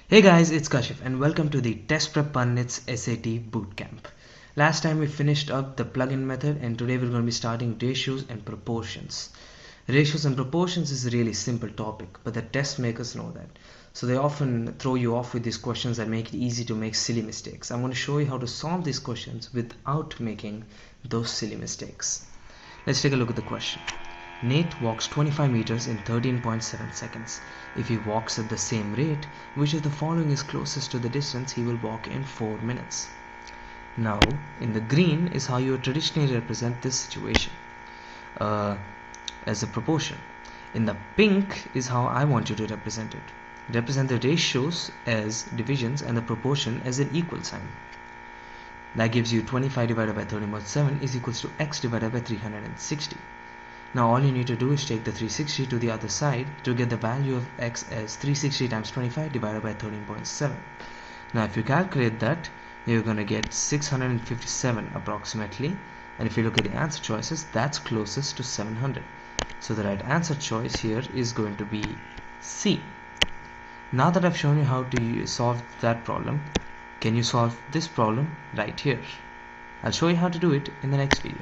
Hey guys, it's Kashif and welcome to the Test Prep Pundits SAT Bootcamp. Last time we finished up the plug-in method and today we're going to be starting ratios and proportions. Ratios and proportions is a really simple topic, but the test makers know that. So they often throw you off with these questions that make it easy to make silly mistakes. I'm going to show you how to solve these questions without making those silly mistakes. Let's take a look at the question. Nate walks 25 meters in 13.7 seconds. If he walks at the same rate, which of the following is closest to the distance he will walk in 4 minutes? Now, in the green is how you would traditionally represent this situation as a proportion. In the pink is how I want you to represent it. Represent the ratios as divisions and the proportion as an equal sign. That gives you 25 divided by 13.7 is equals to x divided by 360. Now all you need to do is take the 360 to the other side to get the value of x as 360 times 25 divided by 13.7. Now if you calculate that, you're going to get 657 approximately, and if you look at the answer choices, that's closest to 700. So the right answer choice here is going to be C. Now that I've shown you how to solve that problem, can you solve this problem right here? I'll show you how to do it in the next video.